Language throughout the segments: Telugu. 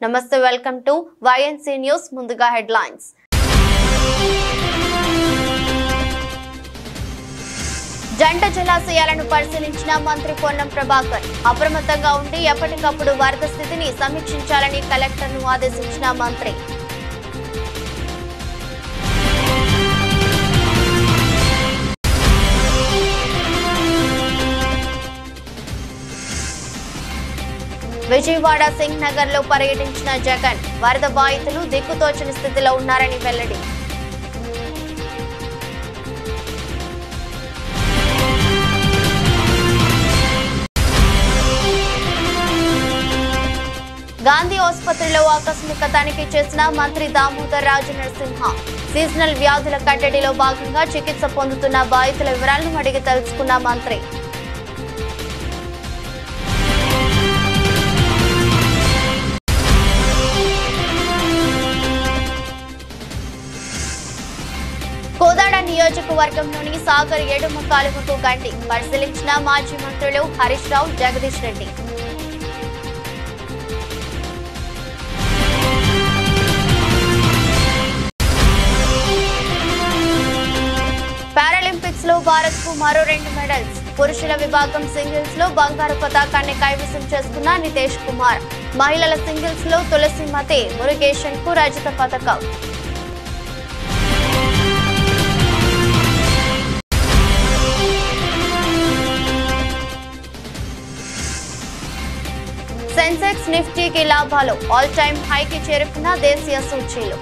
నమస్తే, వెల్కమ్ టు YNC న్యూస్. ముందుగా హెడ్లైన్స్. జంట జలాశయాలను పరిశీలించిన మంత్రి పొన్నం ప్రభాకర్. అప్రమత్తంగా ఉండి ఎప్పటికప్పుడు వరద స్థితిని సమీక్షించాలని కలెక్టర్ను ఆదేశించిన మంత్రి. విజయవాడ సింగ్ నగర్ లో పర్యటించిన జగన్. వరద బాధితులు దిక్కుతోచని స్థితిలో ఉన్నారని వెల్లడి. గాంధీ ఆసుపత్రిలో ఆకస్మిక తనిఖీ చేసిన మంత్రి దామోదర్ రాజు నరసింహ. సీజనల్ వ్యాధుల కట్టడిలో భాగంగా చికిత్స పొందుతున్న బాధితుల వివరాలను అడిగి తెలుసుకున్న మంత్రి. కోదాడ నియోజకవర్గంలోని సాగర్ ఏడుమ కాలువకు గండి పరిశీలించిన మాజీ మంత్రులు హరీష్ రావు, జగదీష్ రెడ్డి. పారాలింపిక్స్ లో భారత్ కు మరో 2 మెడల్స్. పురుషుల విభాగం సింగిల్స్ లో బంగారు పతాకాన్ని కైవసం చేసుకున్న నితేష్ కుమార్. మహిళల సింగిల్స్ లో తులసి మతే మురుగేషన్ కు రజత పతకం. సెన్సెక్స్ నిఫ్టీకి లాభాలు. ఆల్ టైమ్ హైకి చేరుకున్న దేశీయ సూచీలు.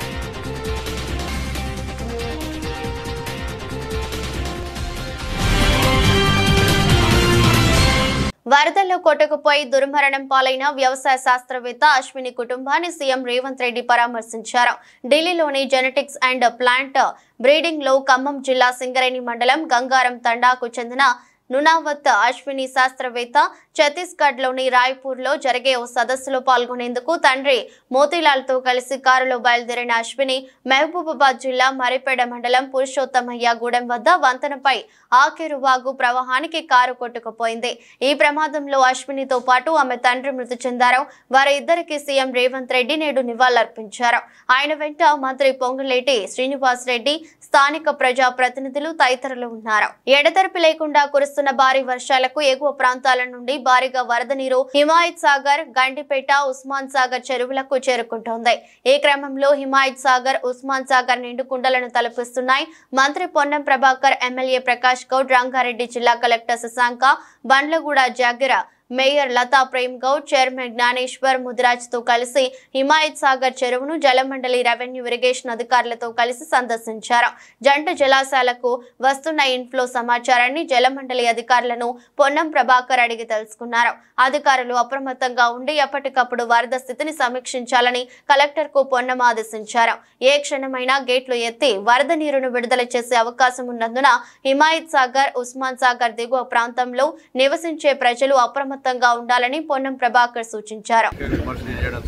వరదల్లో కొట్టుకుపోయి దుర్మరణం పాలైన వ్యవసాయ శాస్త్రవేత్త అశ్విని కుటుంబాన్ని సీఎం రేవంత్ రెడ్డి పరామర్శించారు. ఢిల్లీలోని జెనెటిక్స్ అండ్ ప్లాంట్ బ్రీడింగ్ లో ఖమ్మం జిల్లా సింగరేణి మండలం గంగారం తండాకు చెందిన నునావత్ అశ్విని శాస్త్రవేత్త ఛత్తీస్గఢ్ లోని రాయ్పూర్ లో జరిగే ఓ సదస్సులో పాల్గొనేందుకు తండ్రి మోతీలాల్ తో కలిసి కారులో బయలుదేరిన అశ్విని మహబూబాబాద్ జిల్లా మరిపేడ మండలం పురుషోత్తమయ్య గూడెం వద్ద వంతెనపై ఆకేరువాగు ప్రవాహానికి కారు కొట్టుకుపోయింది. ఈ ప్రమాదంలో అశ్వినితో పాటు ఆమె తండ్రి మృతి చెందారు. వారి ఇద్దరికి సీఎం రేవంత్ రెడ్డి నేడు నివాళులర్పించారు. ఆయన వెంట మంత్రి పొంగులేటి శ్రీనివాస్ రెడ్డి, స్థానిక ప్రజా ప్రతినిధులు తదితరులు ఉన్నారు. ఎడతెరిపి లేకుండా కురుస్తున్న భారీ వర్షాలకు ఎగువ ప్రాంతాల నుండి భారీగా వరద నీరు హిమాయత్ సాగర్, గండిపేట, ఉస్మాన్ సాగర్ చెరువులకు చేరుకుంటోంది. ఈ క్రమంలో హిమాయత్ సాగర్, ఉస్మాన్ సాగర్ నిండుకుండలను తలపిస్తున్నాయి. మంత్రి పొన్నం ప్రభాకర్, ఎమ్మెల్యే ప్రకాష్ గౌడ్, రంగారెడ్డి జిల్లా collector Shashanka, Bandlaguda Jagir mayor Latha Prem Goud, chairman Gnaneshwar Mudiraj తో కలిసి హిమాయత్ సాగర్ చెరువును జలమండలి రెవెన్యూ ఇరిగేషన్ అధికారులతో కలిసి సందర్శించారు. జంట జలాశయాలకు వస్తున్న ఇన్ఫ్లో సమాచారాన్ని జలమండలి అధికారులను పొన్నం ప్రభాకర్ అడిగి తెలుసుకున్నారు. అధికారులు అప్రమత్తంగా ఉండి ఎప్పటికప్పుడు వరద స్థితిని సమీక్షించాలని కలెక్టర్ కు పొన్నం ఆదేశించారు. ఏ క్షణమైనా గేట్లు ఎత్తి వరద నీరును విడుదల చేసే అవకాశం ఉన్నందున హిమాయత్ సాగర్, ఉస్మాన్ సాగర్ దిగువ ప్రాంతంలో నివసించే ప్రజలు అప్రమత్తంగా ఉండాలని పొన్నం ప్రభాకర్ సూచించారు.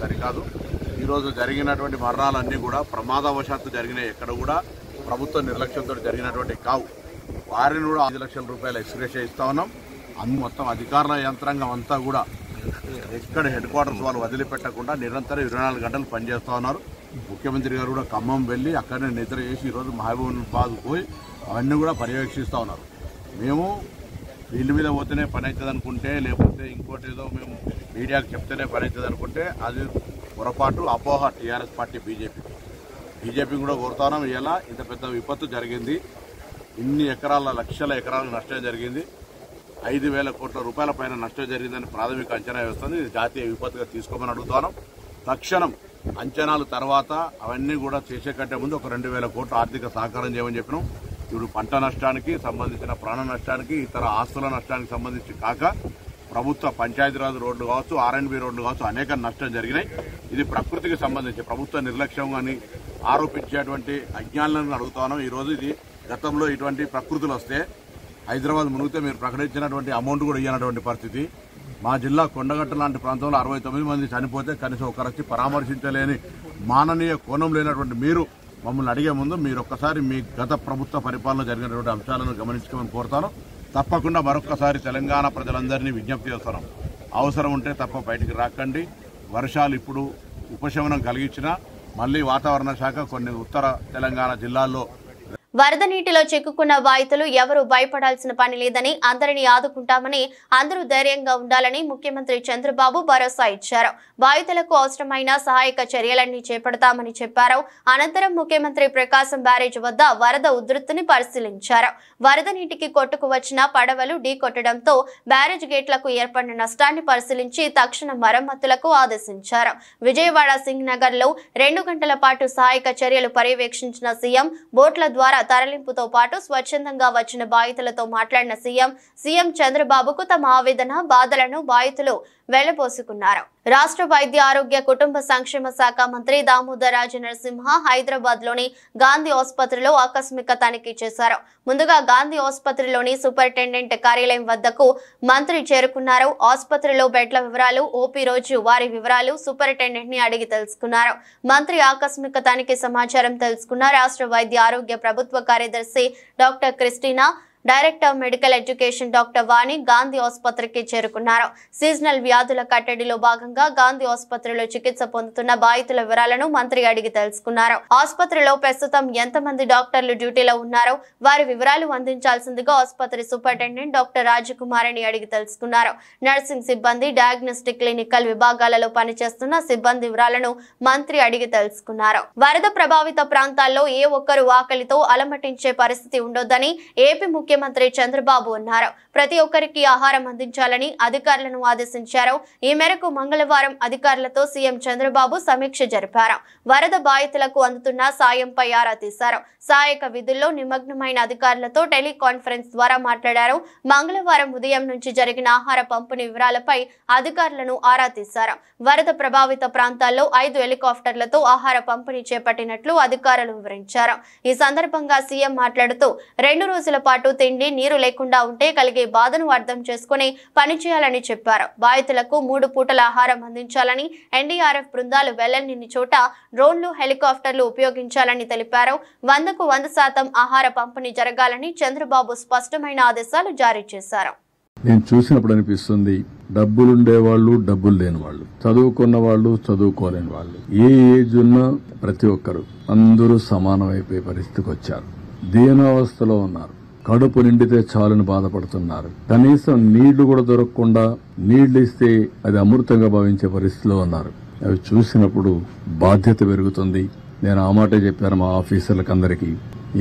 సరికాదు, ఈరోజు జరిగినటువంటి మరణాలన్నీ కూడా ప్రమాదవశాత్తు జరిగినాయి. ఎక్కడ కూడా ప్రభుత్వ నిర్లక్ష్యంతో జరిగినటువంటి కావు. వారిని కూడా 5 లక్షల రూపాయల ఎక్స్గ్రేషియా ఇస్తా ఉన్నాం. మొత్తం అధికారుల యంత్రాంగం అంతా కూడా ఎక్కడ హెడ్ క్వార్టర్స్ వాళ్ళు వదిలిపెట్టకుండా నిరంతరం 24 గంటలు పనిచేస్తూ ఉన్నారు. ముఖ్యమంత్రి గారు కూడా ఖమ్మం వెళ్ళి అక్కడనే నిద్ర చేసి ఈరోజు మహబూబాబాద్ పోయి అవన్నీ కూడా పర్యవేక్షిస్తూ ఉన్నారు. మేము వీళ్ళ మీద పోతేనే పని అవుతుంది అనుకుంటే, లేకపోతే ఇంకోటి ఏదో మేము మీడియాకు చెప్తేనే పని అవుతుంది అనుకుంటే అది పొరపాటు, అపోహ. టీఆర్ఎస్ పార్టీ, బీజేపీ కూడా కోరుతున్నాం. ఇలా ఇంత పెద్ద విపత్తు జరిగింది, ఇన్ని ఎకరాల లక్షల ఎకరాల నష్టం జరిగింది, 5,000 కోట్ల రూపాయల పైన నష్టం జరిగిందని ప్రాథమిక అంచనా వేస్తుంది. ఇది జాతీయ విపత్తుగా తీసుకోమని అడుగుతున్నాం. తక్షణం అంచనాల తర్వాత అవన్నీ కూడా చేసే కంటే ముందు ఒక 2,000 కోట్ల ఆర్థిక సహకారం చేయమని చెప్పినాం. ఇప్పుడు పంట నష్టానికి సంబంధించిన ప్రాణ నష్టానికి, ఇతర ఆస్తుల నష్టానికి సంబంధించి కాక ప్రభుత్వ పంచాయతీరాజ్ రోడ్లు కావచ్చు, R&B రోడ్లు కావచ్చు, అనేక నష్టం జరిగినాయి. ఇది ప్రకృతికి సంబంధించి ప్రభుత్వ నిర్లక్ష్యం అని ఆరోపించేటువంటి అజ్ఞానాలను అడుగుతాను. ఈరోజు ఇది గతంలో ఇటువంటి ప్రకృతులు వస్తే హైదరాబాద్ మునిగితే మీరు ప్రకటించినటువంటి అమౌంట్ కూడా ఇవ్వనటువంటి పరిస్థితి. మా జిల్లా కొండగట్ట లాంటి ప్రాంతంలో 69 మంది చనిపోతే కనీసం ఒకరు వచ్చి పరామర్శించలేని మాననీయ కోణం లేనటువంటి మీరు మమ్మల్ని అడిగే ముందు మీరు ఒక్కసారి మీ గత ప్రభుత్వ పరిపాలన జరిగినటువంటి అంశాలను గమనించుకోమని కోరుతాను. తప్పకుండా మరొక్కసారి తెలంగాణ ప్రజలందరినీ విజ్ఞప్తి చేస్తున్నాం. అవసరం ఉంటే తప్ప బయటికి రాకండి. వర్షాలు ఇప్పుడు ఉపశమనం కలిగించినా మళ్ళీ వాతావరణ శాఖ కొన్ని ఉత్తర తెలంగాణ జిల్లాల్లో వరద నీటిలో చిక్కుకున్న బాధితులు ఎవరూ భయపడాల్సిన పని లేదని అందరినీ ఆదుకుంటామని అందరూ ధైర్యంగా ఉండాలని ముఖ్యమంత్రి చంద్రబాబు భరోసా ఇచ్చారు. బాధితులకు అవసరమైన సహాయక చర్యలన్నీ చేపడతామని చెప్పారు. అనంతరం ముఖ్యమంత్రి ప్రకాశం బ్యారేజ్ వద్ద వరద ఉధృతిని పరిశీలించారు. వరద నీటికి కొట్టుకు వచ్చిన పడవలు ఢీకొట్టడంతో బ్యారేజ్ గేట్లకు ఏర్పడిన నష్టాన్ని పరిశీలించి తక్షణ మరమ్మతులకు ఆదేశించారు. విజయవాడ సింగ్ నగర్ లో 2 గంటల పాటు సహాయక చర్యలు పర్యవేక్షించిన సీఎం బోట్ల ద్వారా తరలింపుతో పాటు స్వచ్ఛందంగా వచ్చిన బాధితులతో మాట్లాడిన సీఎం చంద్రబాబుకు తమ ఆవేదన బాధలను బాధితులు వెళ్లబోసుకున్నారు. రాష్ట్ర వైద్య ఆరోగ్య కుటుంబ సంక్షేమ శాఖ మంత్రి దామోదర్ రాజ నరసింహ హైదరాబాద్ లోని గాంధీ ఆసుపత్రిలో ఆకస్మిక తనిఖీ చేశారు. ముందుగా గాంధీ ఆసుపత్రిలోని సూపరింటెండెంట్ కార్యాలయం వద్దకు మంత్రి చేరుకున్నారు. ఆసుపత్రిలో బెడ్ల వివరాలు, ఓపీ రోజు వారి వివరాలు సూపరింటెండెంట్ ని అడిగి తెలుసుకున్నారు. మంత్రి ఆకస్మిక తనిఖీ సమాచారం తెలుసుకున్న రాష్ట్ర వైద్య ఆరోగ్య ప్రభుత్వ కార్యదర్శి doctor Christina, director medical education doctor Vani Gandhi ఆసుపత్రికి చేరుకున్నారు. సీజనల్ వ్యాధుల కట్టడిలో భాగంగా గాంధీ ఆసుపత్రిలో చికిత్స పొందుతున్న బాధితుల వివరాలను మంత్రి అడిగి తెలుసుకున్నారు. ఆసుపత్రిలో ప్రస్తుతం ఎంతమంది డాక్టర్లు డ్యూటీలో ఉన్నారో వారి వివరాలు అందించాల్సిందిగా ఆసుపత్రి సూపరింటెండెంట్ డాక్టర్ రాజకుమారిని అడిగి తెలుసుకున్నారు. నర్సింగ్ సిబ్బంది, డయాగ్నోస్టిక్, క్లినికల్ విభాగాలలో పనిచేస్తున్న సిబ్బంది వివరాలను మంత్రి అడిగి తెలుసుకున్నారు. వరద ప్రభావిత ప్రాంతాల్లో ఏ ఒక్కరూ ఆకలితో అలమటించే పరిస్థితి ఉండొద్దని ఏపీ ముఖ్యమంత్రి చంద్రబాబు అన్నారు. ప్రతి ఒక్కరికి ఆహారం అందించాలని అధికారులను ఆదేశించారు. ఈ మేరకు మంగళవారం అధికారులతో సీఎం చంద్రబాబు సమీక్ష జరిపారు. వరద బాధితులకు అందుతున్న సాయంపై ఆరా తీశారు. సహాయక విధుల్లో నిమగ్నమైన అధికారులతో టెలికాన్ఫరెన్స్ ద్వారా మాట్లాడారు. మంగళవారం ఉదయం నుంచి జరిగిన ఆహార పంపిణీ వివరాలపై అధికారులను ఆరా తీశారు. వరద ప్రభావిత ప్రాంతాల్లో 5 హెలికాప్టర్లతో ఆహార పంపిణీ చేపట్టినట్లు అధికారులు వివరించారు. ఈ సందర్భంగా సీఎం మాట్లాడుతూ 2 రోజుల పాటు తిండి, నీరు లేకుండా ఉంటే కలిగే బాధను అర్థం చేసుకుని పనిచేయాలని చెప్పారు. బాధితులకు 3 పూటల ఆహారం అందించాలని, ఎన్డీఆర్ఎఫ్ బృందాలు వెళ్లని చోట డ్రోన్లు, హెలికాప్టర్లు ఉపయోగించాలని తెలిపారు. 100కు 100% ఆహార పంపిణీ జరగాలని చంద్రబాబు స్పష్టమైన ఆదేశాలు జారీ చేశారు. నేను చూసినప్పుడు అనిపిస్తుంది, డబ్బులుండే వాళ్ళు, డబ్బులు లేని వాళ్ళు, చదువుకున్న వాళ్ళు, చదువుకోలేని వాళ్ళు, ఏ ఏజ్ ఉన్నా ప్రతి ఒక్కరు అందరూ సమానమైపోయే పరిస్థితికి వచ్చారు. దీనావస్థలో ఉన్నారు. కడుపు నిండితే చాలని బాధపడుతున్నారు. కనీసం నీళ్లు కూడా దొరకకుండా నీళ్లు ఇస్తే అది అమృతంగా భావించే పరిస్థితిలో ఉన్నారు. అవి చూసినప్పుడు బాధ్యత పెరుగుతుంది. నేను ఆ మాటే చెప్పాను మా ఆఫీసర్లకు అందరికీ.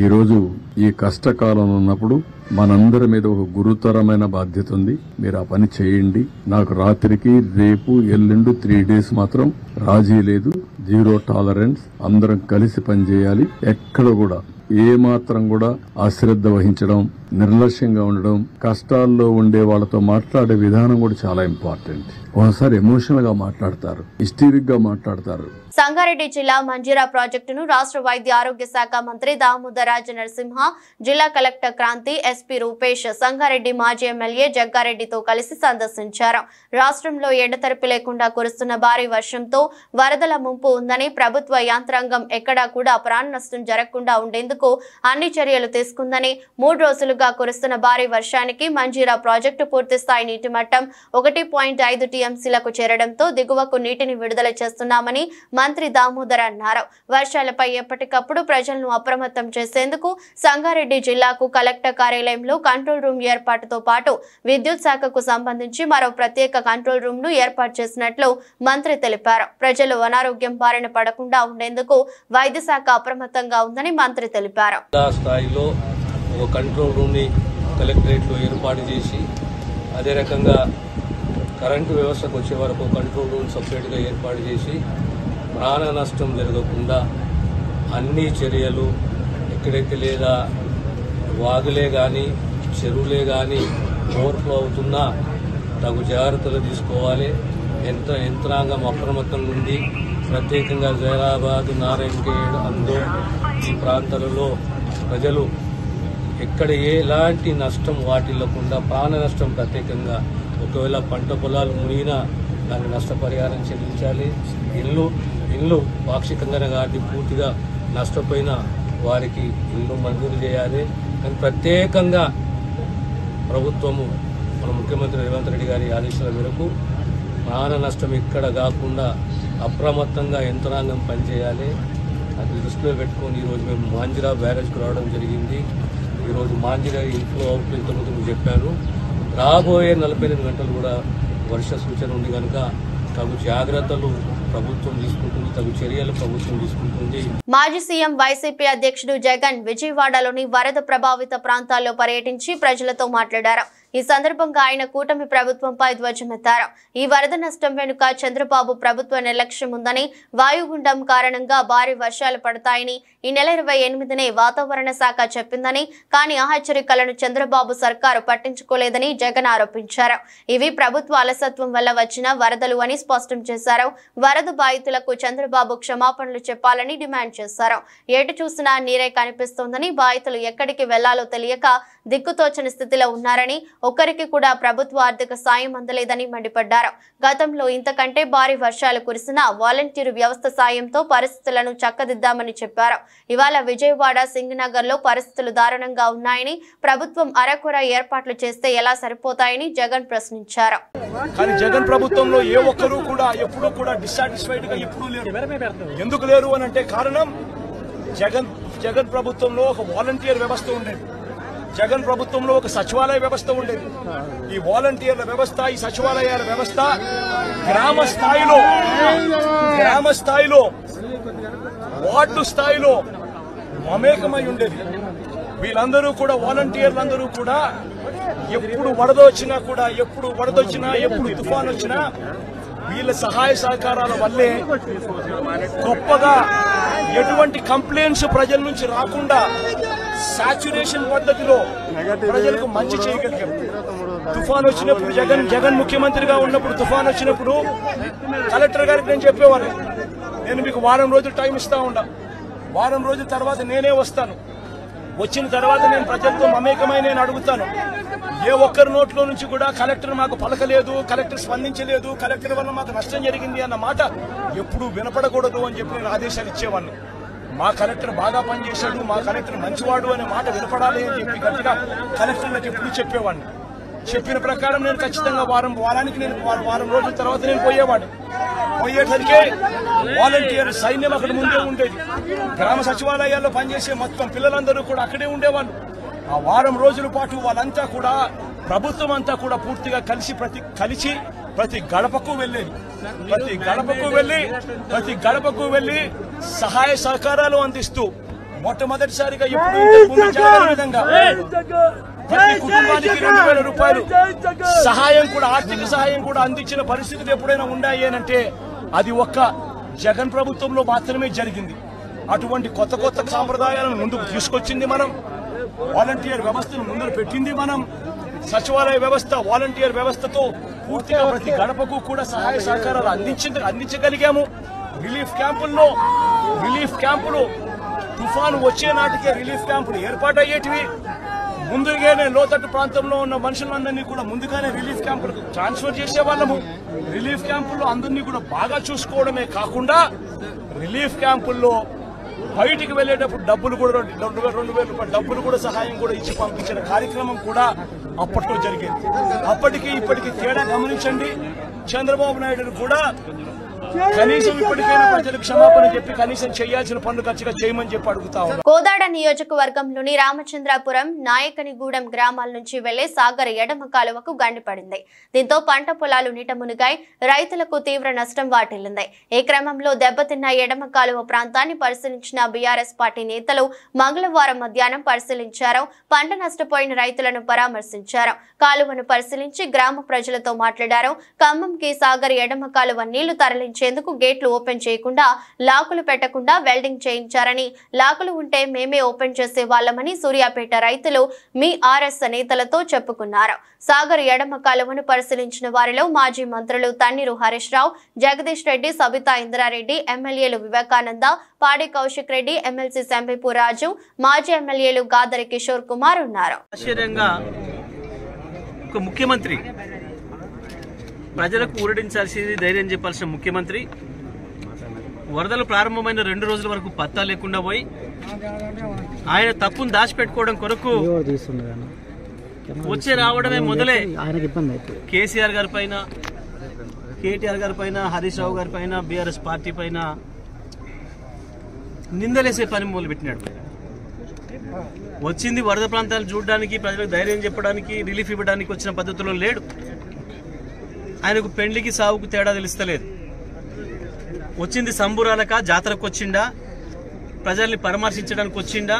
ఈ రోజు ఈ కష్టకాలం ఉన్నప్పుడు మనందరి మీద ఒక గురుతరమైన బాధ్యత ఉంది. మీరు ఆ పని చేయండి. నాకు రాత్రికి, రేపు, ఎల్లుండి 3 days మాత్రం రాజీ లేదు. 0 tolerance. అందరం కలిసి పనిచేయాలి. ఎక్కడ కూడా ఏ మాత్రం కూడా అశ్రద్ధ వహించడం, నిర్లక్ష్యంగా ఉండడం, కష్టాల్లో ఉండే వాళ్ళతో మాట్లాడే విధానం కూడా చాలా ఇంపార్టెంట్. ఒకసారి ఎమోషనల్ గా మాట్లాడతారు, హిస్టరిక్ గా మాట్లాడతారు. సంగారెడ్డి జిల్లా మంజీరా ప్రాజెక్టును రాష్ట్ర వైద్య ఆరోగ్య శాఖ మంత్రి దామోదర్ రాజ నరసింహ, జిల్లా కలెక్టర్ క్రాంతి, ఎస్పీ రూపేష్ సంగారెడ్డి మాజీ ఎమ్మెల్యే జగ్గారెడ్డితో కలిసి సందర్శించారు. రాష్ట్రంలో ఎడతెరిపి లేకుండా కురుస్తున్న భారీ వర్షంతో వరదల ముంపు ఉందని, ప్రభుత్వ యాంత్రాంగం ఎక్కడా కూడా ప్రాణ నష్టం జరగకుండా ఉండేందుకు అన్ని చర్యలు తీసుకుందని, 3 రోజులుగా కురుస్తున్న భారీ వర్షానికి మంజీరా ప్రాజెక్టు పూర్తిస్థాయి నీటి మట్టం 1.5 టీఎంసీలకు చేరడంతో దిగువకు నీటిని విడుదల చేస్తున్నామని మంత్రి దామోదర్ అన్నారు. వర్షాలపై ఎప్పటికప్పుడు ప్రజలను అప్రమత్తం చేసేందుకు సంగారెడ్డి జిల్లాకు కలెక్టర్ కార్యాలయంలో కంట్రోల్ రూమ్ ఏర్పాటుతో పాటు విద్యుత్ శాఖకు సంబంధించి మరో ప్రత్యేక కంట్రోల్ రూమ్ ను ఏర్పాటు చేసినట్లు మంత్రి తెలిపారు. ప్రజలు అనారోగ్యం బారిన పడకుండా ఉండేందుకు వైద్య శాఖ అప్రమత్తంగా ఉందని మంత్రి తెలిపారు. స్థాయిలో ఒక కంట్రోల్ రూమ్ ని కలెక్టరేట్ లో ఏర్పాటు చేసి, అదే రకంగా కరెంటు వ్యవస్థకు వచ్చే వరకు కంట్రోల్ రూమ్ సపరేట్ గా ఏర్పాటు చేసి ప్రాణ నష్టం జరగకుండా అన్ని చర్యలు, ఎక్కడైతే లేదా వాగులే కానీ చెరువులే కానీ ఓవర్ఫ్లో అవుతున్నా తగు జాగ్రత్తలు తీసుకోవాలి. యంత్రాంగం అప్రమత్తంగా ఉంది. ప్రత్యేకంగా జైరాబాద్, నారాయణఖేడ్, అందోల్ ఈ ప్రాంతాలలో ప్రజలు ఎక్కడ ఎలాంటి నష్టం వాటిల్లకుండా ప్రాణ నష్టం ప్రత్యేకంగా, ఒకవేళ పంట పొలాలు మునిగినా దాని నష్టపరిహారం చెల్లించాలి. ఇల్లు పాక్షికంగానే కానీ పూర్తిగా నష్టపోయిన వారికి ఇల్లు మంజూరు చేయాలి. కానీ ప్రత్యేకంగా ప్రభుత్వము మన ముఖ్యమంత్రి రేవంత్ రెడ్డి గారి ఆదేశాల మేరకు ప్రాణ నష్టం ఇక్కడ కాకుండా అప్రమత్తంగా యంత్రాంగం పనిచేయాలి. అది దృష్టిలో పెట్టుకొని ఈరోజు మేము మాంజిరా బ్యారేజ్కి రావడం జరిగింది. ఈరోజు మాంజిరా ఇన్ఫ్లో అవుట్ఫ్లో ఇంతకుముందు చెప్పాను. రాబోయే 48 గంటలు కూడా వర్ష సూచన ఉంది కనుక తగు జాగ్రత్తలు ప్రభుత్వం తీసుకుంటుంది, తగు చర్యలు ప్రభుత్వం తీసుకుంటుంది. మాజీ సీఎం వైసీపీ అధ్యక్షుడు జగన్ విజయవాడలోని వరద ప్రభావిత ప్రాంతాల్లో పర్యటించి ప్రజలతో మాట్లాడారు. ఈ సందర్భంగా ఆయన కూటమి ప్రభుత్వంపై ధ్వజమెత్తారు. ఈ వరద నష్టం వెనుక చంద్రబాబు ప్రభుత్వ నిర్లక్ష్యం ఉందని, వాయుగుండం కారణంగా భారీ వర్షాలు పడతాయని ఈ నెల 28నే వాతావరణ శాఖ చెప్పిందని, కానీ ఆ హెచ్చరికలను చంద్రబాబు సర్కారు పట్టించుకోలేదని జగన్ ఆరోపించారు. ఇవి ప్రభుత్వ అలసత్వం వల్ల వచ్చిన వరదలు అని స్పష్టం చేశారు. వరద బాధితులకు చంద్రబాబు క్షమాపణలు చెప్పాలని డిమాండ్ చేశారు. ఎటు చూసినా నీరే కనిపిస్తోందని, బాధితులు ఎక్కడికి వెళ్లాలో తెలియక దిక్కుతోచని స్థితిలో ఉన్నారని, ఒక్కరికి కూడా ప్రభుత్వ ఆర్థిక సాయం అందలేదని మండిపడ్డారు. గతంలో ఇంతకంటే భారీ వర్షాలు కురిసినా వాలంటీరు వ్యవస్థ సాయంతో పరిస్థితులను చక్కదిద్దామని చెప్పారు. ఇవాళ విజయవాడ సింగనగర్ లో పరిస్థితులు దారుణంగా ఉన్నాయని, ప్రభుత్వం అరకొర ఏర్పాట్లు చేస్తే ఎలా సరిపోతాయని జగన్ ప్రశ్నించారు. కానీ జగన్ ప్రభుత్వంలో ఏ ఒక్కరూ కూడా ఎప్పుడూ కూడా డిస్సాటిస్ఫైడ్ గా ఎప్పుడూ లేరు. ఎందుకు లేరు అని అంటే కారణం జగన్ ప్రభుత్వంలో ఒక వాలంటీర్ వ్యవస్థ ఉండేది. జగన్ ప్రభుత్వంలో ఒక సచివాలయ వ్యవస్థ ఉండేది. ఈ వాలంటీర్ల వ్యవస్థ, ఈ సచివాలయాల వ్యవస్థ గ్రామ స్థాయిలో వార్డు స్థాయిలో మమేకమై ఉండేది. వీళ్ళందరూ కూడా వాలంటీర్లందరూ కూడా ఎప్పుడు వరద వచ్చినా కూడా, ఎప్పుడు తుఫాన్ వచ్చినా వీళ్ళ సహాయ సహకారాల వల్లే గొప్పగా ఎటువంటి కంప్లైంట్స్ ప్రజల నుంచి రాకుండా సాచురేషన్ పద్ధతిలో ప్రజలకు మంచి చేయగలిగారు. తుఫాన్ వచ్చినప్పుడు జగన్ ముఖ్యమంత్రిగా ఉన్నప్పుడు తుఫాన్ వచ్చినప్పుడు కలెక్టర్ గారికి నేను చెప్పేవాళ్ళు, నేను మీకు వారం రోజులు టైం ఇస్తా ఉన్నా, వారం రోజుల తర్వాత నేనే వస్తాను, వచ్చిన తర్వాత నేను ప్రజలతో మమేకమై నేను అడుగుతాను. ఏ ఒక్కరి నోట్లో నుంచి కూడా కలెక్టర్ మాకు పలకలేదు, కలెక్టర్ స్పందించలేదు, కలెక్టర్ వల్ల మాకు నష్టం జరిగింది అన్న మాట ఎప్పుడూ వినపడకూడదు అని చెప్పి నేను ఆదేశాలు ఇచ్చేవాడిని. మా కలెక్టర్ బాగా పనిచేశాడు, మా కలెక్టర్ మంచివాడు అనే మాట వినపడాలి అని చెప్పి గట్టిగా కలెక్టర్లకు ఎప్పుడు చెప్పేవాడిని. చెప్పిన ప్రకారం నేను ఖచ్చితంగా వారం రోజుల తర్వాత నేను పోయేసరికి వాలంటీర్ సైన్యం అక్కడ ముందే ఉండేది. గ్రామ సచివాలయాల్లో పనిచేసే మొత్తం పిల్లలందరూ కూడా అక్కడే ఉండేవాళ్ళు. ఆ వారం రోజుల పాటు వాళ్ళంతా కూడా ప్రభుత్వం అంతా కూడా పూర్తిగా కలిసి ప్రతి గడపకు వెళ్లి సహాయ సహకారాలు అందిస్తూ మొట్టమొదటిసారిగా ఎప్పుడు విధంగా ప్రతి కుటుంబానికి 2000 రూపాయలు సహాయం కూడా, ఆర్థిక సహాయం కూడా అందించిన పరిస్థితులు ఎప్పుడైనా ఉన్నాయి అంటే అది ఒక్క జగన్ ప్రభుత్వంలో మాత్రమే జరిగింది. అటువంటి కొత్త సాంప్రదాయాలను ముందుకు తీసుకొచ్చింది మనం, వాలంటీర్ వ్యవస్థను ముందు పెట్టింది మనం. సచివాలయ వ్యవస్థ, వాలంటీర్ వ్యవస్థతో పూర్తిగా ప్రతి గడపకు కూడా సహాయ సహకారాలు అందించగలిగాము. రిలీఫ్ క్యాంపులు తుఫాను వచ్చే నాటికే రిలీఫ్ క్యాంపులు ఏర్పాటయ్యేటివి. ముందుగానే లోతట్టు ప్రాంతంలో ఉన్న మనుషులందరినీ కూడా ముందుగానే రిలీఫ్ క్యాంపులకు ట్రాన్స్ఫర్ చేసేవాళ్ళము. రిలీఫ్ క్యాంపుల్లో అందరినీ కూడా బాగా చూసుకోవడమే కాకుండా రిలీఫ్ క్యాంపుల్లో బయటికి వెళ్లేటప్పుడు డబ్బులు కూడా 2000 రూపాయల డబ్బులు కూడా సహాయం కూడా ఇచ్చి పంపించిన కార్యక్రమం కూడా అప్పట్లో జరిగేది. అప్పటికి ఇప్పటికి తేడా గమనించండి. చంద్రబాబు నాయుడు కూడా కనీసం ఇప్పటికైనా ప్రజలకు క్షమాపణ చెప్పి కనీసం చేయాల్సిన పనులు ఖచ్చితంగా చేయమని చెప్పి అడుగుతా ఉన్నాం. కోదాడ నియోజకవర్గంలోని రామచంద్రాపురం, నాయకనిగూడెం గ్రామాల నుంచి వెళ్లే సాగర్ ఎడమ కాలువకు గండిపడింది. దీంతో పంట పొలాలు నీట మునిగాయి, రైతులకు తీవ్ర నష్టం వాటిల్లింది. ఈ క్రమంలో దెబ్బతిన్న ఎడమ కాలువ ప్రాంతాన్ని పరిశీలించిన బీఆర్ఎస్ పార్టీ నేతలు మంగళవారం మధ్యాహ్నం పరిశీలించారు. పంట నష్టపోయిన రైతులను పరామర్శించారు. కాలువను పరిశీలించి గ్రామ ప్రజలతో మాట్లాడారు. ఖమ్మంకి సాగర్ ఎడమ కాలువ నీళ్లు తరలించేందుకు గేట్లు ఓపెన్ చేయకుండా, లాకులు పెట్టకుండా వెల్డింగ్ చేయించారని, లాకులు ఉంటే మేమే ఓపెన్ చేసే వాళ్ళమని సూర్యాపేట రైతులు మీ ఆర్ఎస్ నేతలతో చెప్పుకున్నారు. సాగర్ ఎడమ కాలువను పరిశీలించిన వారిలో మాజీ మంత్రులు తన్నీరు హరీష్ రావు, జగదీష్ రెడ్డి, సబితా ఇంద్రారెడ్డి, ఎమ్మెల్యేలు వివేకానంద, పాడి కౌశిక్ రెడ్డి, ఎమ్మెల్సీ సంబిపు రాజు, మాజీ ఎమ్మెల్యేలు గాదరి కిషోర్ కుమార్ ఉన్నారు. ముఖ్యమంత్రి ప్రజలకు ఊరడించాల్సింది, ధైర్యం చెప్పాల్సిన ముఖ్యమంత్రి వరదలు ప్రారంభమైన 2 రోజుల వరకు పత్తా లేకుండా పోయి ఆయన తప్పును దాచిపెట్టుకోవడం కొరకు వచ్చే రావడమే మొదలే కేసీఆర్ గారి పైన, కేటీఆర్ గారి పైన, హరీష్ రావు గారి పైన, బీఆర్ఎస్ పార్టీ పైన నిందలేసే పని మొదలుపెట్టినాడు. వచ్చింది వరద ప్రాంతాలు చూడడానికి, ప్రజలకు ధైర్యం చెప్పడానికి, రిలీఫ్ ఇవ్వడానికి వచ్చిన పద్ధతిలో లేడు. ఆయనకు పెండ్లికి సావుకు తేడా తెలుస్తలేదు. వచ్చింది సంబురాలక, జాతరకు వచ్చిండా, ప్రజల్ని పరామర్శించడానికి వచ్చిండా,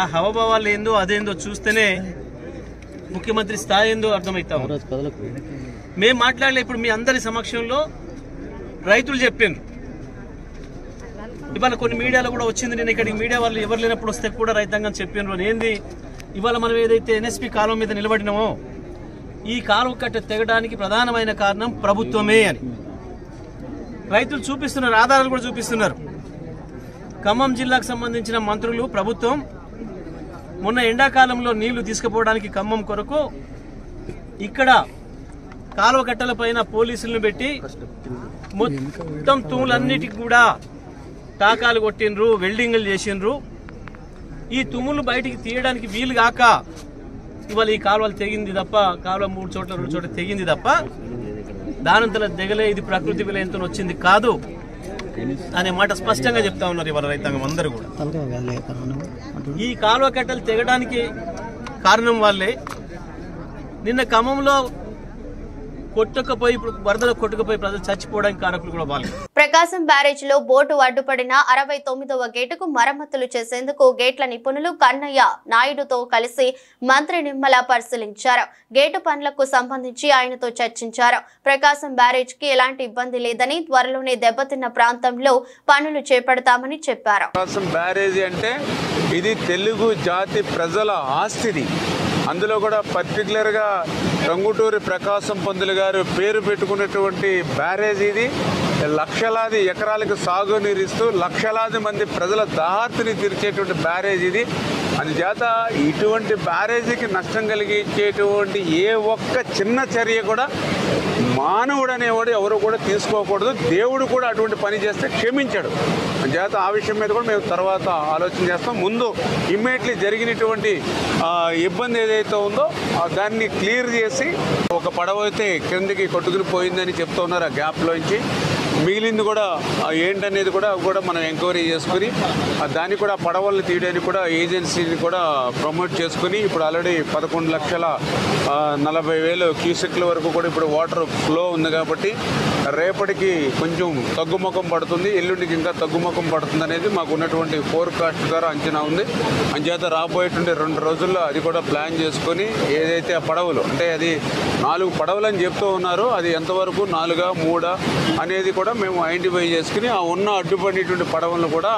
ఆ హవభావాలు ఏందో అదేందో చూస్తేనే ముఖ్యమంత్రి స్థాయి ఏందో అర్థమవుతాం. మేము మాట్లాడలే. ఇప్పుడు మీ అందరి సమక్షంలో రైతులు చెప్పారు. ఇవాళ కొన్ని మీడియాలో కూడా వచ్చింది. నేను ఇక్కడికి మీడియా వాళ్ళు ఎవరు లేనప్పుడు వస్తే కూడా రైతాంగం చెప్పాను. ఏంది ఇవాళ మనం ఏదైతే ఎన్ఎస్పి కాలువ మీద నిలబడినామో ఈ కాలువ కట్ట తెగడానికి ప్రధానమైన కారణం ప్రభుత్వమే అని రైతులు చూపిస్తున్నారు, ఆధారాలు కూడా చూపిస్తున్నారు. ఖమ్మం జిల్లాకు సంబంధించిన మంత్రులు, ప్రభుత్వం మొన్న ఎండాకాలంలో నీళ్లు తీసుకుపోవడానికి ఖమ్మం కొరకు ఇక్కడ కాలువ కట్టల పైన పోలీసులను పెట్టి మొత్తం తూములన్నిటికి కూడా టాకాలు కొట్టిండ్రు, వెల్డింగ్లు చేసిండ్రు. ఈ తుమ్ములు బయటికి తీయడానికి వీలు కాక ఇవాళ ఈ కాలువలు తెగింది తప్ప, కాలువ 3 చోట్ల 2 చోట్ల తెగింది తప్ప దానంతలో దిగలే. ఇది ప్రకృతి విలయంతో వచ్చింది కాదు అనే మాట స్పష్టంగా చెప్తా ఉన్నారు ఇవాళ రైతాంగం అందరూ కూడా. ఈ కాలువ కట్టలు తెగడానికి కారణం వాళ్ళే. నిన్న ఖమ్మంలో కొట్టుకపోయి, వరదలో కొట్టుకుపోయి ప్రజలు చచ్చిపోవడానికి కారకులు కూడా వాళ్ళు. ప్రకాశం బ్యారేజ్ లో బోటు అడ్డుపడిన 69వ గేటుకు మరమ్మతులు చేసేందుకు గేట్ల నిపుణులు కన్నయ్య నాయుడుతో కలిసి మంత్రి నిమ్మల పరిశీలించారు. గేటు పనులకు సంబంధించి ఆయనతో చర్చించారు. ప్రకాశం బ్యారేజ్ కి ఎలాంటి ఇబ్బంది లేదని, త్వరలోనే దెబ్బతిన్న ప్రాంతంలో పనులు చేపడతామని చెప్పారు. ప్రకాశం బ్యారేజీ అంటే ఇది తెలుగు జాతి ప్రజల ఆస్తిది. అందులో కూడా పర్టికులర్గా టంగుటూరి ప్రకాశం పంతులు గారు పేరు పెట్టుకున్నటువంటి బ్యారేజ్ ఇది. లక్షలాది ఎకరాలకు సాగునీరిస్తూ లక్షలాది మంది ప్రజల దాహార్తిని తీర్చేటువంటి బ్యారేజ్ ఇది. అందుచేత ఇటువంటి బ్యారేజీకి నష్టం కలిగించేటువంటి ఏ ఒక్క చిన్న చర్య కూడా మానవుడు అనేవాడు ఎవరు కూడా తీసుకోకూడదు. దేవుడు కూడా అటువంటి పని చేస్తే క్షమించాడు. అందుచేత ఆ విషయం మీద కూడా మేము తర్వాత ఆలోచన చేస్తాం. ముందు ఇమ్మీడియట్లీ జరిగినటువంటి ఇబ్బంది ఏదైతే ఉందో దాన్ని క్లియర్ చేసి, ఒక పడవ అయితే కిందకి కొట్టుకుని పోయిందని చెప్తూ ఉన్నారు. ఆ గ్యాప్లోంచి మిగిలింది కూడా ఏంటనేది కూడా మనం ఎంక్వైరీ చేసుకుని దాన్ని కూడా పడవల్ని తీయడానికి కూడా ఏజెన్సీని కూడా ప్రమోట్ చేసుకుని ఇప్పుడు ఆల్రెడీ 11,40,000 క్యూసెక్ల వరకు కూడా ఇప్పుడు వాటర్ ఫ్లో ఉంది. కాబట్టి రేపటికి కొంచెం తగ్గుముఖం పడుతుంది, ఎల్లుండికి ఇంకా తగ్గుముఖం పడుతుంది అనేది మాకు ఉన్నటువంటి ఫోర్కాస్ట్ ద్వారా అంచనా ఉంది. అంచేత రాబోయేటువంటి 2 రోజుల్లో అది కూడా ప్లాన్ చేసుకొని ఏదైతే ఆ పడవలు అంటే అది 4 పడవలు అని చెప్తూ ఉన్నారు, అది ఎంతవరకు 4 3 అనేది కూడా మేము ఐడెంటిఫై చేసుకుని ఆ ఉన్న అడ్డుపడినటువంటి పడవలను కూడా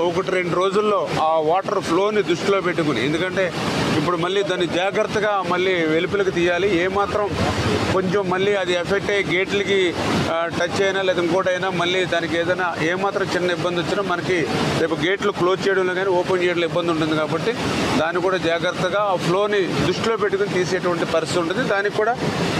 1-2 రోజుల్లో ఆ వాటర్ ఫ్లోని దృష్టిలో పెట్టుకుని, ఎందుకంటే ఇప్పుడు మళ్ళీ దాన్ని జాగ్రత్తగా మళ్ళీ వెలుపలికి తీయాలి. ఏమాత్రం కొంచెం మళ్ళీ అది ఎఫెక్ట్ అయ్యి గేట్లకి టచ్ అయినా లేదా ఇంకోటైనా మళ్ళీ దానికి ఏదైనా ఏమాత్రం చిన్న ఇబ్బంది వచ్చినా మనకి రేపు గేట్లు క్లోజ్ చేయడంలో కానీ ఓపెన్ చేయడంలో ఇబ్బంది ఉంటుంది. కాబట్టి దాన్ని కూడా జాగ్రత్తగా ఆ ఫ్లోని దృష్టిలో పెట్టుకుని తీసేటువంటి పరిస్థితి ఉంటుంది. దానికి కూడా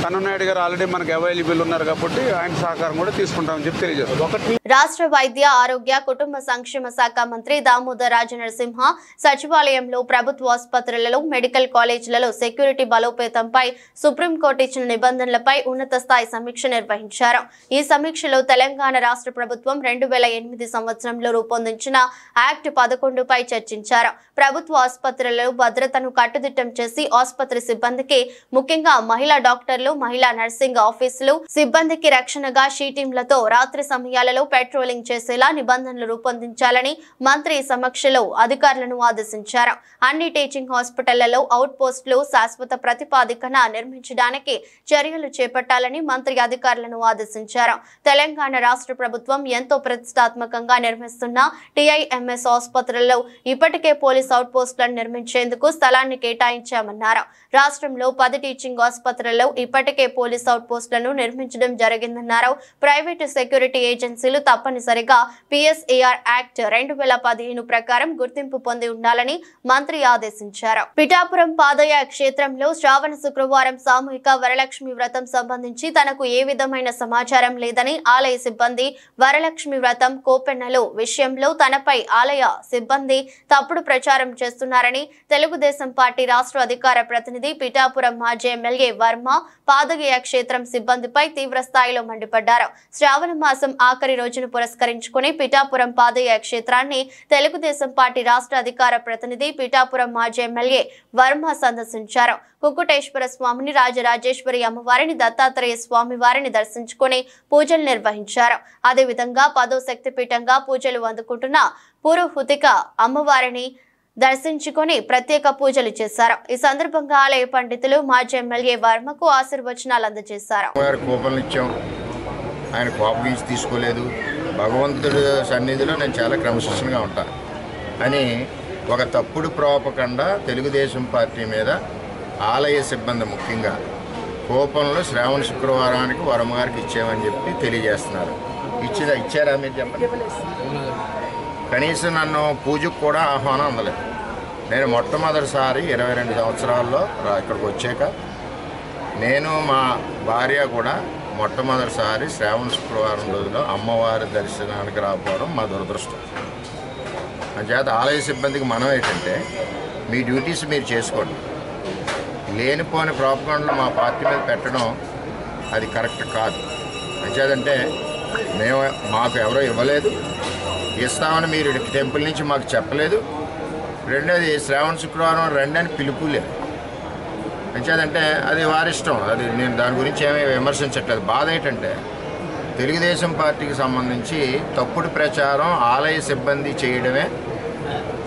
కన్ననాయుడు గారు ఆల్రెడీ మనకు అవైలబుల్ ఉన్నారు కాబట్టి ఆయన సహకారం కూడా తీసుకుంటామని చెప్పి తెలియజేస్తారు. రాష్ట్ర వైద్య ఆరోగ్య కుటుంబ సంక్షేమ శాఖ మంత్రి దామోదర్ రాజనరసింహ సచివాలయంలో ప్రభుత్వ ఆసుపత్రులలో, మెడికల్ కాలేజీలలో సెక్యూరిటీ బలోపేతంపై సుప్రీంకోర్టు ఇచ్చిన నిబంధనలపై ఉన్నత స్థాయి సమీక్ష నిర్వహించారు. ఈ సమీక్షలో తెలంగాణ రాష్ట్ర ప్రభుత్వం 2008 సంవత్సరంలో రూపొందించిన యాక్ట్ 11పై చర్చించారు. ప్రభుత్వ ఆసుపత్రులలో భద్రతను కట్టుదిట్టం చేసి ఆసుపత్రి సిబ్బందికి, ముఖ్యంగా మహిళా డాక్టర్లు, మహిళా నర్సింగ్ ఆఫీసులు సిబ్బందికి రక్షణగా షీటీంలతో రాత్రి సమయాలలో పెట్రోలింగ్ చేసేలా నిబంధనలు రూపొందించాలని మంత్రి సమక్షంలో అధికారులను ఆదేశించారు. అన్ని టీచింగ్ హాస్పిటళ్లలో అవుట్ పోస్టులు శాశ్వత ప్రతిపాదికన నిర్మించడానికి చర్యలు చేపట్టాలని మంత్రి అధికారులను ఆదేశించారు. తెలంగాణ రాష్ట్ర ప్రభుత్వం ఎంతో ప్రతిష్టాత్మకంగా నిర్మిస్తున్న టీఐఎంఎస్ ఆసుపత్రుల్లో ఇప్పటికే పోలీస్ అవుట్ పోస్టులను నిర్మించేందుకు స్థలాన్ని కేటాయించామన్నారు. రాష్ట్రంలో 10 టీచింగ్ ఆసుపత్రుల్లో ఇప్పటికే పోలీస్ అవుట్ పోస్టులను నిర్మించడం జరిగిందన్నారు. ప్రైవేటు సెక్యూరిటీ ఏజెన్సీలు తప్పనిసరిగా పిఎస్ఏఆర్ యాక్ట్ 2015 ప్రకారం గుర్తింపు పొంది ఉండాలని మంత్రి ఆదేశించారు. పిఠాపురం పాదయ క్షేత్రంలో శ్రావణ శుక్రవారం సామూహిక వరలక్ష్మి వ్రతం సంబంధించి తనకు ఏ విధమైన సమాచారం లేదని ఆలయ సిబ్బంది వరలక్ష్మి వ్రతం కోపెన్నెల విషయంలో తనపై ఆలయ సిబ్బంది తప్పుడు ప్రచారం చేస్తున్నారని తెలుగుదేశం పార్టీ రాష్ట్ర అధికార ప్రతినిధి పిఠాపురం మాజీ ఎమ్మెల్యే వర్మ పాదగయ క్షేత్రం సిబ్బందిపై తీవ్ర స్థాయిలో మండిపడ్డారు. శ్రావణ మాసం ఆఖరి రోజును పురస్కరించుకుని పిఠాపురం పాదగయ క్షేత్రాన్ని తెలుగుదేశం పార్టీ రాష్ట్ర అధికార ప్రతినిధి పిఠాపురం మాజీ ఎమ్మెల్యే వర్మ సందర్శించారు. కుకుటేశ్వర స్వామిని, రాజరాజేశ్వరి అమ్మవారిని, దత్తాత్రేయ స్వామి వారిని దర్శించుకుని పూజలు నిర్వహించారు. అదేవిధంగా 10వ శక్తిపీఠంగా పూజలు అందుకుంటున్న పురుహుతిక అమ్మవారిని దర్శించుకొని ప్రత్యేక పూజలు చేశారు. ఈ సందర్భంగా ఆలయ పండితులు మాజీ ఎమ్మెల్యే వర్మకు ఆశీర్వచనాలు అందజేశారు. ఆయన కోపం తీసుకోలేదు, భగవంతుడి సన్నిధిలో నేను చాలా క్రమశిక్షణగా ఉంటాను అని ఒక తప్పుడు ప్రోపకండా తెలుగుదేశం పార్టీ మీద ఆలయ సిబ్బంది ముఖ్యంగా కోపంలో శ్రావణ శుక్రవారానికి వర్మగారికి ఇచ్చామని చెప్పి తెలియజేస్తున్నారు. ఇచ్చారా మీరు చెప్పండి? కనీసం నన్ను పూజకు కూడా ఆహ్వానం అందలేదు. నేను మొట్టమొదటిసారి 22 సంవత్సరాల్లో ఇక్కడికి వచ్చాక నేను మా భార్య కూడా మొట్టమొదటిసారి శ్రావణ శుక్రవారం రోజులో అమ్మవారి దర్శనానికి రాకపోవడం మా దురదృష్టం. అంచేత ఆలయ సిబ్బందికి మనం ఏంటంటే మీ డ్యూటీస్ మీరు చేసుకోండి, లేనిపోని ప్రాపగండలు మా పార్టీ మీద పెట్టడం అది కరెక్ట్ కాదు. అంచేదంటే మాకు ఎవరో ఇవ్వలేదు, ఇస్తామని మీరు టెంపుల్ నుంచి మాకు చెప్పలేదు. రెండోది శ్రావణ శుక్రవారం రండి అని పిలుపు లేదు. అంచేదంటే అది వారిష్టం, అది నేను దాని గురించి ఏమీ విమర్శించట్లేదు. బాధ ఏంటంటే తెలుగుదేశం పార్టీకి సంబంధించి తప్పుడు ప్రచారం ఆలయ సిబ్బంది చేయడమే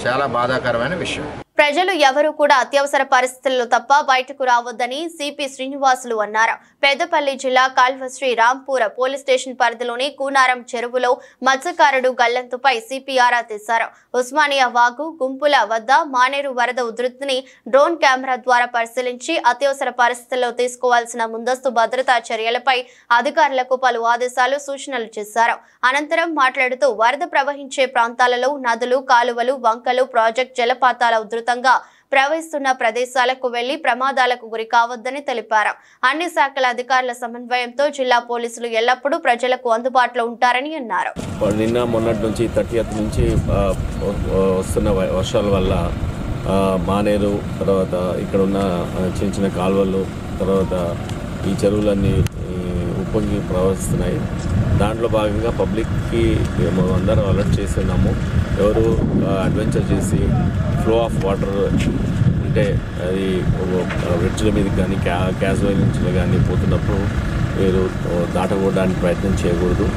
చాలా బాధాకరమైన విషయం. ప్రజలు ఎవరూ కూడా అత్యవసర పరిస్థితుల్లో తప్ప బయటకు రావద్దని సిపి శ్రీనివాసులు అన్నారు. పెద్దపల్లి జిల్లా కాల్వశ్రీ రాంపూర పోలీస్ స్టేషన్ పరిధిలోని కూనారం చెరువులో మత్స్యకారుడు గల్లంతుపై సిపి ఆరా తీశారు. ఉస్మానియా వాగు గుంపుల వద్ద మానేరు వరద ఉధృతిని డ్రోన్ కెమెరా ద్వారా పరిశీలించి అత్యవసర పరిస్థితుల్లో తీసుకోవాల్సిన ముందస్తు భద్రతా చర్యలపై అధికారులకు పలు ఆదేశాలు సూచనలు చేశారు. అనంతరం మాట్లాడుతూ వరద ప్రవహించే ప్రాంతాలలో నదులు, కాలువలు, వంకలు, ప్రాజెక్ట్ జలపాతాల ఉధృతి ప్రవహిస్తున్న ప్రదేశాలకు వెళ్లి ప్రమాదాలకు గురి కావద్దని తెలిపారు. అన్ని శాఖల అధికారుల సమన్వయంతో జిల్లా పోలీసులు ఎల్లప్పుడూ ప్రజలకు అందుబాటులో ఉంటారని అన్నారు. నిన్న మొన్నటి నుంచి 30th నుంచి వస్తున్న వర్షాల వల్ల మానేరు, తర్వాత ఇక్కడ ఉన్న చిన్న చిన్న కాలువలు, తర్వాత ఈ చెరువులన్నీ ఉప్పొంగి ప్రవహిస్తున్నాయి. దాంట్లో భాగంగా పబ్లిక్కి అందరూ అలర్ట్ చేస్తున్నాము. ఎవరు అడ్వెంచర్ చేసి ఫ్లో ఆఫ్ వాటర్ అంటే అది బ్రిడ్జ్ల మీద కానీ క్యాజువల్ నుంచి కానీ పోతున్నప్పుడు మీరు దాటకూడడానికి ప్రయత్నం చేయకూడదు.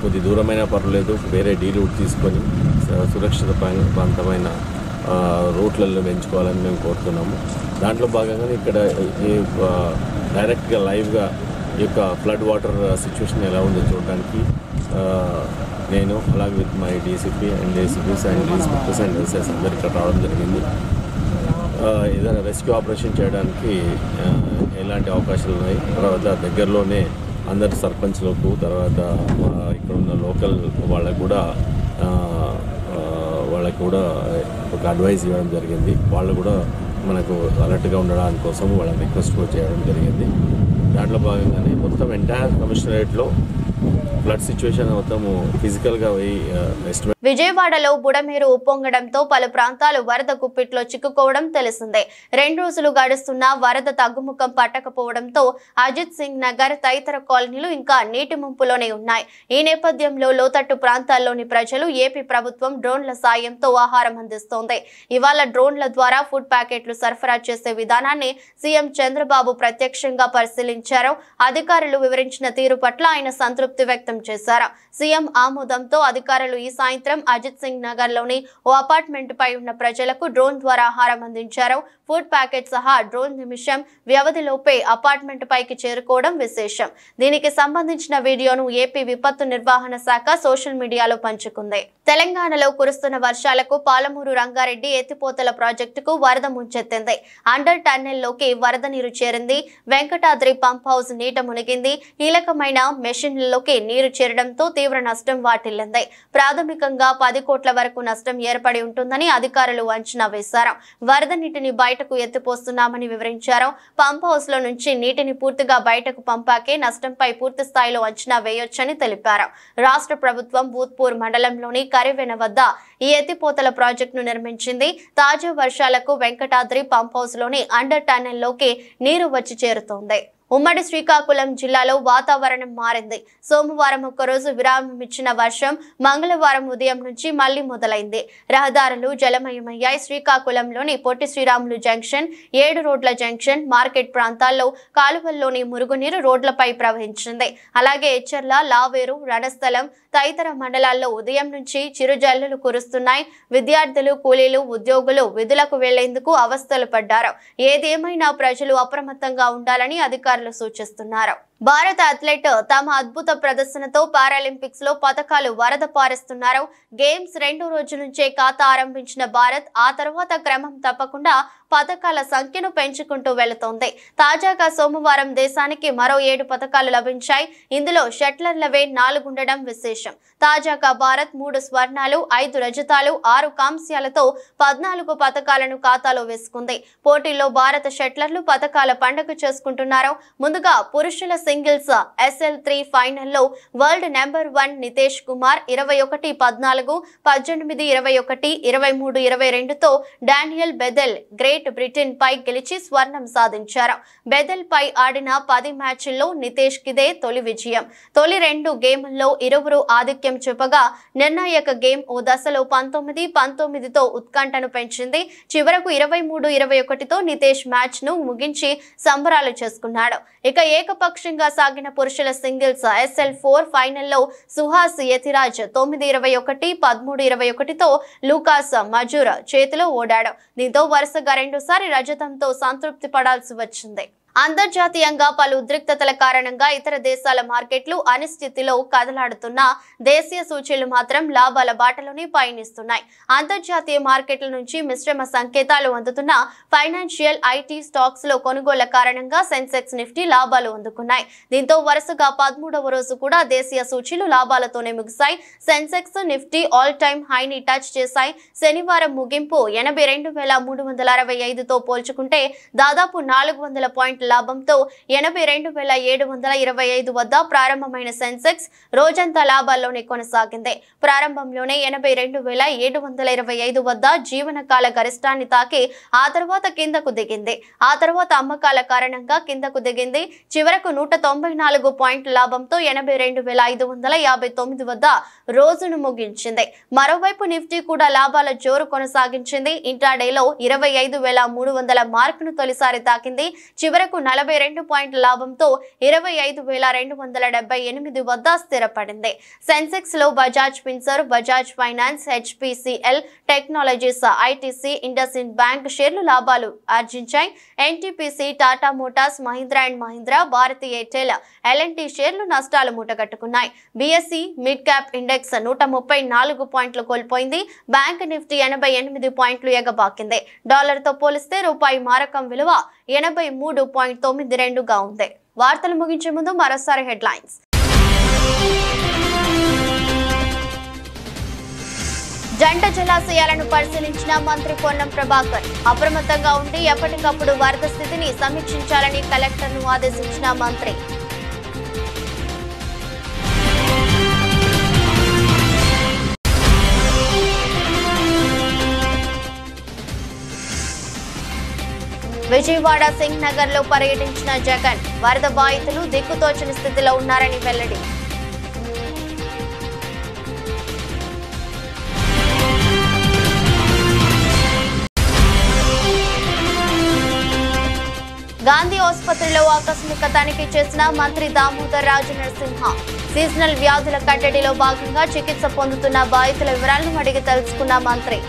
కొద్ది దూరమైనా పర్వాలేదు, వేరే డీ రూట్ తీసుకొని సురక్షిత ప్రాంతమైన రూట్లలో పెంచుకోవాలని మేము కోరుతున్నాము. దాంట్లో భాగంగా ఇక్కడ డైరెక్ట్గా లైవ్గా ఈ యొక్క ఫ్లడ్ వాటర్ సిచ్యువేషన్ ఎలా ఉందో చూడడానికి నేను అలాగే with my DCP and ACPs and inspectors and SS అందరు ఇక్కడ రావడం జరిగింది. ఏదైనా రెస్క్యూ ఆపరేషన్ చేయడానికి ఎలాంటి అవకాశాలు ఉన్నాయి. తర్వాత దగ్గరలోనే అందరి సర్పంచ్లకు, తర్వాత ఇక్కడ ఉన్న లోకల్ వాళ్ళకు కూడా ఒక అడ్వైజ్ ఇవ్వడం జరిగింది. వాళ్ళు కూడా మనకు అలర్ట్గా ఉండడానికి కోసం వాళ్ళని రిక్వెస్ట్ కూడా చేయడం జరిగింది. దాంట్లో భాగంగానే మొత్తం ఎంటైర్ కమిషనరేట్లో ఫ్లడ్ సిచ్యువేషన్ మొత్తము ఫిజికల్గా ఎస్టిమేట్. విజయవాడలో బుడమేరు ఉప్పొంగడంతో పలు ప్రాంతాలు వరద గుప్పిట్లో చిక్కుకోవడం తెలిసిందే. 2 రోజులు గడుస్తున్నా వరద తగ్గుముఖం పట్టకపోవడంతో అజిత్ సింగ్ నగర్ తదితర కాలనీలు ఇంకా నీటి ముంపులోనే ఉన్నాయి. ఈ నేపథ్యంలో లోతట్టు ప్రాంతాల్లోని ప్రజలు ఏపీ ప్రభుత్వం డ్రోన్ల సాయంతో ఆహారం అందిస్తోంది. ఇవాళ డ్రోన్ల ద్వారా ఫుడ్ ప్యాకెట్లు సరఫరా చేసే విధానాన్ని సీఎం చంద్రబాబు ప్రత్యక్షంగా పరిశీలించారు. అధికారులు వివరించిన తీరు పట్ల ఆయన సంతృప్తి వ్యక్తం చేశారు. సీఎం ఆమోదంతో అధికారులు ఈ సాయంత్రం అజిత్ సింగ్ నగర్ లోని ఓ అపార్ట్మెంట్ పై ఉన్న ప్రజలకు డ్రోన్ ద్వారా ఆహారం అందించారు. ఫుడ్ ప్యాకెట్ సహా డ్రోన్ నిమిషం వ్యవధిలోపే అపార్ట్మెంట్ పైకి చేరుకోవడం విశేషం. దీనికి సంబంధించిన వీడియోను ఏపీ విపత్తు నిర్వహణ శాఖ సోషల్ మీడియాలో పంచుకుంది. తెలంగాణలో కురుస్తున్న వర్షాలకు పాలమూరు రంగారెడ్డి ఎత్తిపోతల ప్రాజెక్టుకు వరద ముంచెత్తింది. అండర్ టన్నెల్లోకి వరద నీరు చేరింది. వెంకటాద్రి పంప్ హౌస్ నీట మునిగింది. కీలకమైన మెషిన్లలో ప్రాంతాల్లోకి నీరు చేరడంతో తీవ్ర నష్టం వాటిల్లింది. ప్రాథమికంగా 10 కోట్ల వరకు నష్టం ఏర్పడి ఉంటుందని అధికారులు అంచనా వేశారు. వరద నీటిని బయటకు ఎత్తిపోస్తున్నామని వివరించారు. పంప్ హౌస్ లో నుంచి నీటిని పూర్తిగా బయటకు పంపాకే నష్టంపై పూర్తి స్థాయిలో అంచనా వేయొచ్చని తెలిపారు. రాష్ట్ర ప్రభుత్వం భూత్పూర్ మండలంలోని కరివెన వద్ద ఈ ఎత్తిపోతల ప్రాజెక్టును నిర్మించింది. తాజా వర్షాలకు వెంకటాద్రి పంప్ హౌస్ లోని అండర్ టన్నెల్ లోకి నీరు వచ్చి చేరుతోంది. ఉమ్మడి శ్రీకాకుళం జిల్లాలో వాతావరణం మారింది. సోమవారం ఒక్కరోజు విరామం ఇచ్చిన వర్షం మంగళవారం ఉదయం నుంచి మళ్లీ మొదలైంది. రహదారులు జలమయమయ్యాయి. శ్రీకాకుళంలోని పొట్టి శ్రీరాములు జంక్షన్, 7 రోడ్ల జంక్షన్, మార్కెట్ ప్రాంతాల్లో కాలువల్లోని మురుగునీరు రోడ్లపై ప్రవహించింది. అలాగే ఎచ్చర్ల, లావేరు, రణస్థలం తదితర మండలాల్లో ఉదయం నుంచి చిరుజల్లులు కురుస్తున్నాయి. విద్యార్థులు, కూలీలు, ఉద్యోగులు విధులకు వెళ్లేందుకు అవస్థలు పడ్డారు. ఏదేమైనా ప్రజలు అప్రమత్తంగా ఉండాలని అధికారులు సూచిస్తున్నారు. భారత అథ్లెట్ తమ అద్భుత ప్రదర్శనతో పారాలింపిక్స్ లో పతకాలు వరద పారేస్తున్నారు. గేమ్స్ 2వ రోజు నుంచే ఖాతా ఆరంభించిన భారత్ ఆ తర్వాత క్రమం తప్పకుండా పతకాల సంఖ్యను పెంచుకుంటూ వెళుతోంది. తాజాగా సోమవారం దేశానికి మరో 7 పతకాలు లభించాయి. ఇందులో షట్లర్లవే 4 ఉండడం విశేషం. తాజాగా భారత్ 3 స్వర్ణాలు, 5 రజతాలు, 6 కాంస్యాలతో 14 పతకాలను ఖాతాలో వేసుకుంది. పోటీల్లో భారత షట్లర్లు పతకాల పండుగ చేసుకుంటున్నారు. ముందుగా పురుషుల సింగిల్స్ SL3 ఫైనల్లో వరల్డ్ నెంబర్ 1 నితేష్ కుమార్ 21-14, 18-21, 23-22తో డానియల్ బెదెల్ గ్రేట్ బ్రిటన్ పై గెలిచి స్వర్ణం సాధించారు. బెదెల్ పై ఆడిన 10 మ్యాచ్ల్లో నితేష్ కిదే తొలి విజయం. తొలి 2 గేముల్లో ఇరువురు ఆధిక్యం చూపగా నిర్ణాయక గేమ్ ఓ దశలో 19-19తో ఉత్కంఠను పెంచింది. చివరకు 23-21తో నితేష్ మ్యాచ్ ను ముగించి సంబరాలు చేసుకున్నాడు. ఇక ఏకపక్షంగా సాగిన పురుషుల సింగిల్స్ SL4 ఫైనల్లో సుహాస్ యతిరాజ్ 9-21, 13-21తో లూకాస్ మజూర్ చేతిలో ఓడాడు. దీంతో వరుసగా 2సారి రజతంతో సంతృప్తి పడాల్సి వచ్చింది. అంతర్జాతీయంగా పలు ఉద్రిక్తతల కారణంగా ఇతర దేశాల మార్కెట్లు అనిశ్చితిలో కదలాడుతున్న దేశీయ సూచీలు మాత్రం లాభాల బాటలోనే పయనిస్తున్నాయి. అంతర్జాతీయ మార్కెట్ల నుంచి మిశ్రమ సంకేతాలు అందుతున్న ఫైనాన్షియల్, IT స్టాక్స్ లో కొనుగోళ్ల కారణంగా సెన్సెక్స్, నిఫ్టీ లాభాలు అందుకున్నాయి. దీంతో వరుసగా 13వ రోజు కూడా దేశీయ సూచీలు లాభాలతోనే ముగిశాయి. సెన్సెక్స్, నిఫ్టీ ఆల్ టైమ్ హైని టచ్ చేశాయి. శనివారం ముగింపు 82,365తో పోల్చుకుంటే దాదాపు 400 పాయింట్ల లాభంతో 82,725 వద్ద ప్రారంభమైన సెన్సెక్స్ రోజంతా లాభాల్లోనే కొనసాగింది. ప్రారంభంలోనే 82,725 వద్ద జీవనకాల గరిష్టాన్ని తాకి ఆ తర్వాత కిందకు దిగింది. ఆ తర్వాత అమ్మకాల కారణంగా కిందకు దిగింది. చివరకు 194 పాయింట్ల లాభంతో 82,559 వద్ద రోజును ముగించింది. మరోవైపు నిఫ్టీ కూడా లాభాల జోరు కొనసాగించింది. ఇంట్రాడేలో 25,300 మార్కును తొలిసారి తాకింది. చివరకు 42 పాయింట్ల లాభంతో 25,278 వద్ద స్థిరపడింది. సెన్సెక్స్ లో Bajaj Finserv, Bajaj finance, HPCL technologies, ITC, IndusInd bank షేర్లు లాభాలు ఆర్జించాయి. NTPC, Tata motors, Mahindra and Mahindra, Bharti Airtel, L&T షేర్లు నష్టాలు మూటగట్టుకున్నాయి. BSE మిడ్ క్యాప్ ఇండెక్స్ 134 పాయింట్లు కోల్పోయింది. బ్యాంక్ నిఫ్టీ 88 పాయింట్లు ఎగబాకింది. డాలర్తో పోలిస్తే రూపాయి మారకం విలువ 83.92గా ఉంది. వార్తలు ముగించే ముందు మరోసారి హెడ్లైన్స్. జంట జలాశయాలను పరిశీలించిన మంత్రి పొన్నం ప్రభాకర్. అప్రమత్తంగా ఉండి ఎప్పటికప్పుడు వరద స్థితిని సమీక్షించాలని కలెక్టర్ను ఆదేశించిన మంత్రి. విజయవాడ సింగ్ నగర్ లో పర్యటించిన జగన్. వరద బాధితులు దిక్కుతోచని స్థితిలో ఉన్నారని వెల్లడి. గాంధీ ఆసుపత్రిలో ఆకస్మిక తనిఖీ చేసిన మంత్రి దామోదర్ రాజు నరసింహ. సీజనల్ వ్యాధుల కట్టడిలో భాగంగా చికిత్స పొందుతున్న బాధితుల వివరాలను అడిగి తెలుసుకున్న మంత్రి.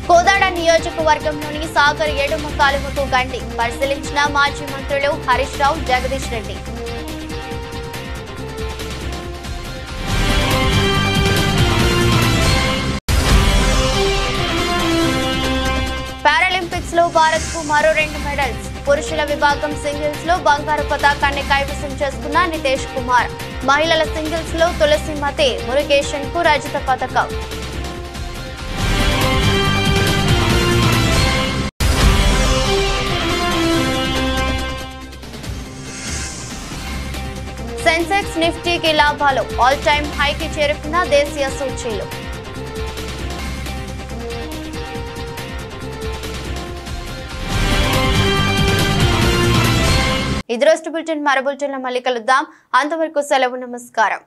కోదాడ నియోజకవర్గంలోని సాగర్ 7వ కాలువకు గండి పరిశీలించిన మాజీ మంత్రులు హరీష్ రావు, జగదీష్ రెడ్డి. భారత్ కు మరో 2 మెడల్స్. పురుషుల విభాగం సింగిల్స్ లో బంగారు పతాకాన్ని కైవసం చేసుకున్న నితేష్ కుమార్. మహిళల సింగిల్స్ లో తులసిమతి మురుగేషన్ కు రజత పతకం. సెన్సెక్స్ నిఫ్టీకి లాభాలు. ఆల్ టైమ్ హైకి చేరుకున్న దేశీయ సూచీలు. ఇది రోజు బులెటిన్. మరో బులెటిన్లో మళ్ళీ కలుద్దాం. అంతవరకు సెలవు. నమస్కారం.